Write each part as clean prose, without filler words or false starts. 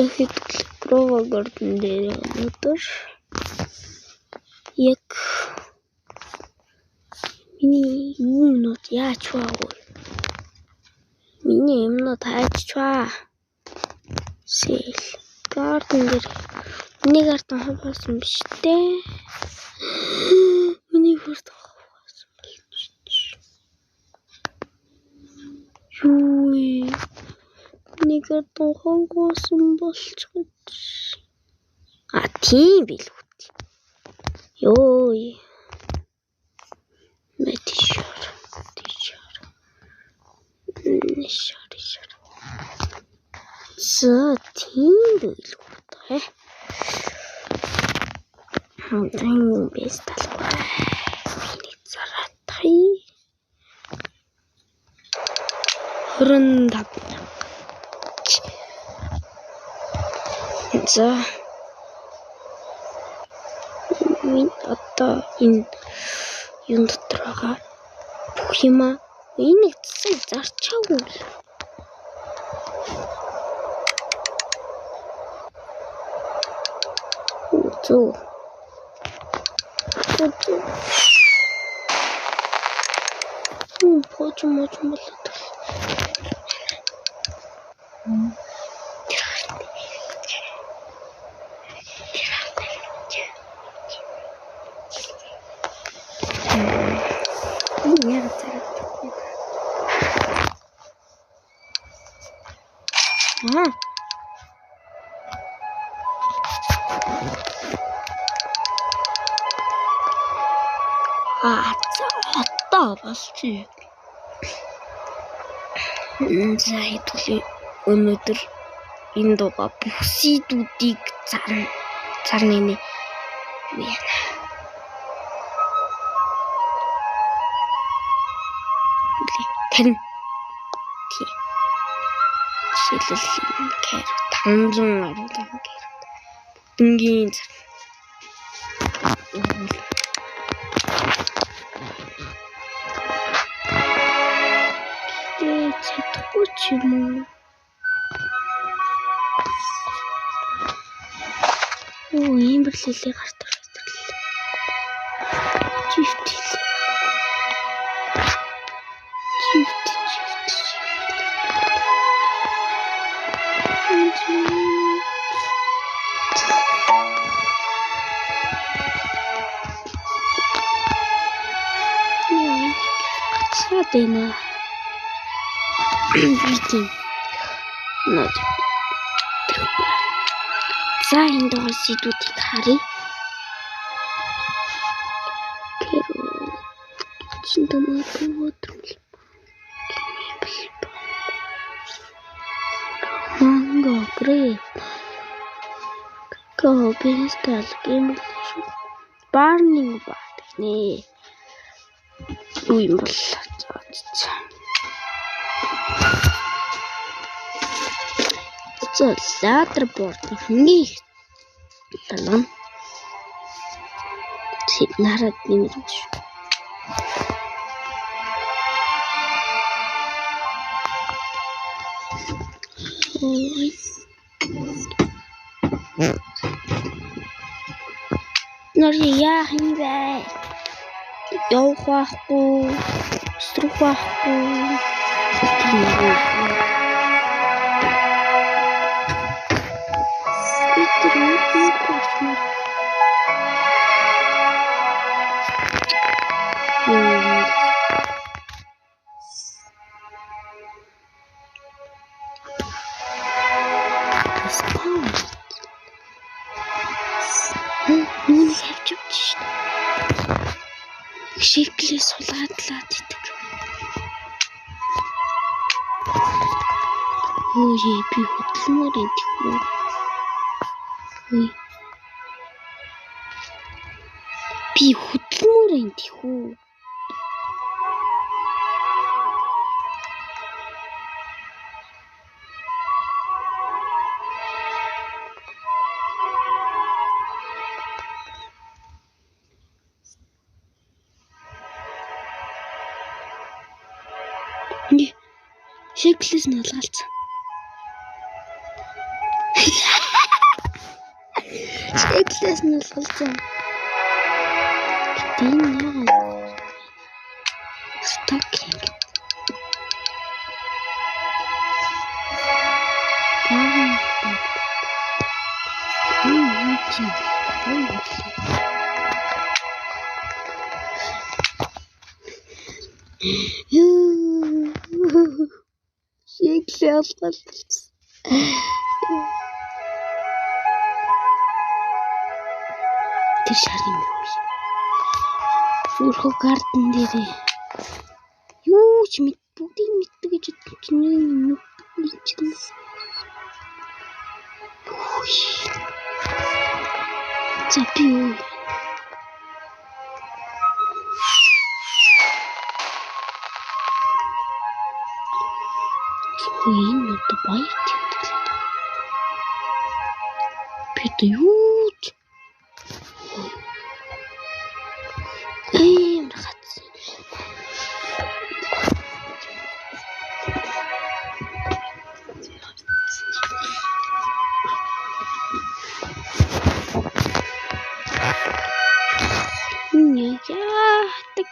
Захид Прова Гордон дээр өнөөдөр яг миний юмнууд яаж байгав? Миний юмнууд хайж чаа. Сэл Гордон дээр миний Гордон хавсан биш дээ. Миний Гордон хавсан биш. Юуй. Миний Гордон хавсан болчиход. Тийм билүү. Ёй. Мэтишэр. За тийм билүү. Хантын бэс талбай. Миний цараатай. 25. За минь одоо энэ юм дотор байгаа бүх юма энийг зарчаагүй. Зөө. Почему болоод. За болчих. За хэдүүлээ өнөөдөр энэ дугаа бүх сэдвүүдийг зарна нэ. Тэн. Жишээлбэл кэр 500 гаруй кэр. Бүгднгийн чадахгүй ч юм уу. Ийм бирлэлээ гардаг хэвээр. Чифт. Дэна. Битин. Нот. За энэ дугаар сэдвүүдийг харъя. Манго грейп. Кобистал гэмэл барнинг бат нэ. Юу юм бол Ladderboard нэг талан нараад нэмэрч. Яа хинвэ. Явах байхгүй. Стрөх байхгүй. Шиглээ сулаадлаад идэг. Өөе би хөдөлмөр идэх үү. Би хөдөлмөр идэх үү. Шиглээс нь алгалцсан. Шиглээс нь алгалцсан. Гэтэ энэ яагаад стак хийгээд. Шиглээ алгалцсан. Тэр шарын юм. Өөрхөө гарден дээрээ юу ч бүгдийг мэддэг гэж бодчихно. За би юу? Энэ одоо баяр тэмдэглэв. Би одоо юу ч хатсан. Яадаг.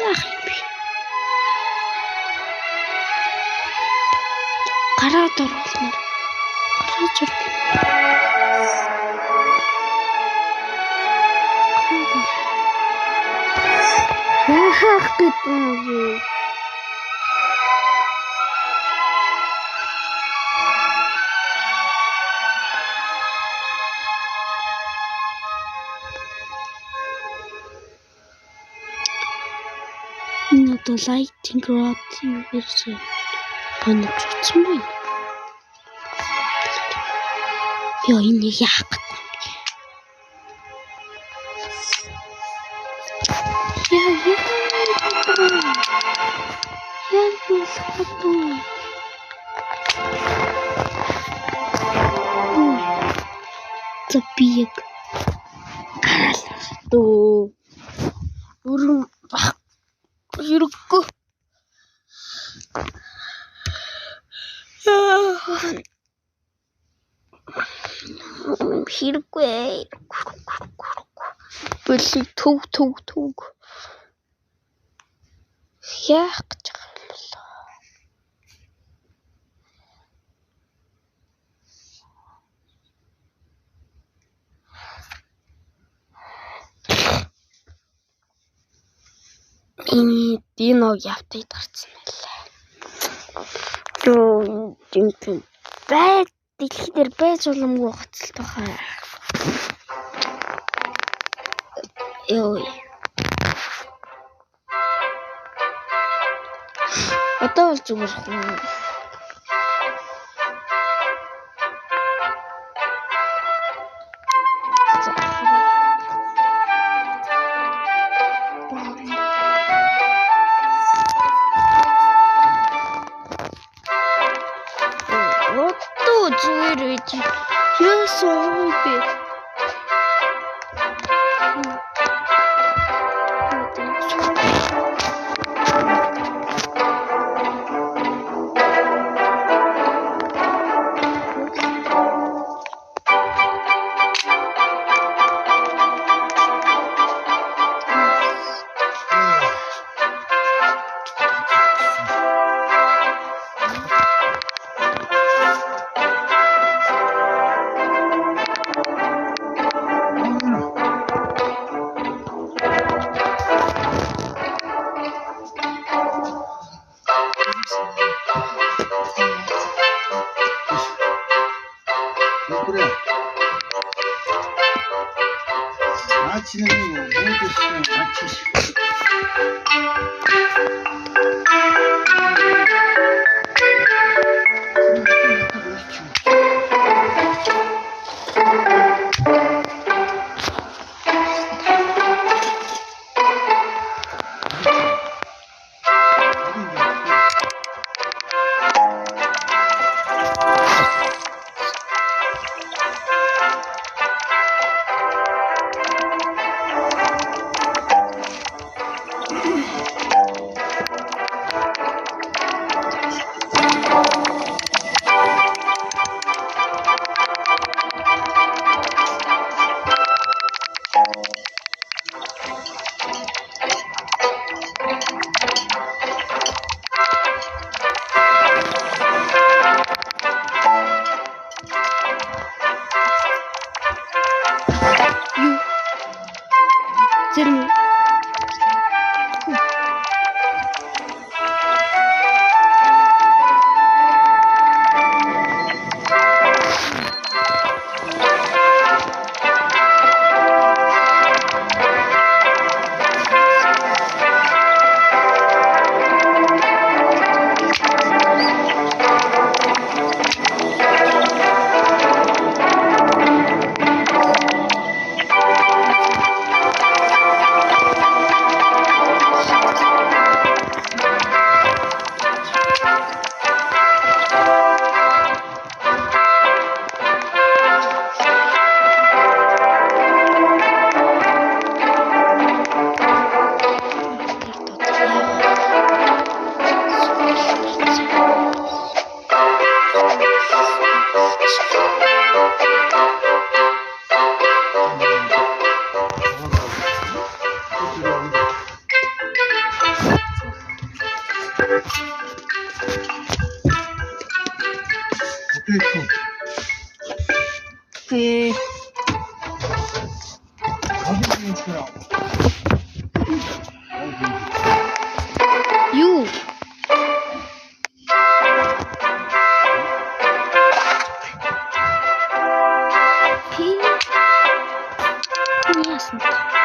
Яах юм бэ? Гараад оруулмаар. Гараад оруулмаар. Яах гэдэг. Энэ одоо lighting rod юу гэсэн панел утсан байна. Яа энэ яах гэдэг. Забиек гаралтай өрөм хэрэггүй бэлэг төг яах гэж байгаа юм. Энэ явтыг гарцсан байлаа. Юу юм бай дэлхий дээр байж боломгүй гоцолтой хаа. Ёо. Одоо л зүгээр хөө. Yes, 그 유. 피. 아니었습니다.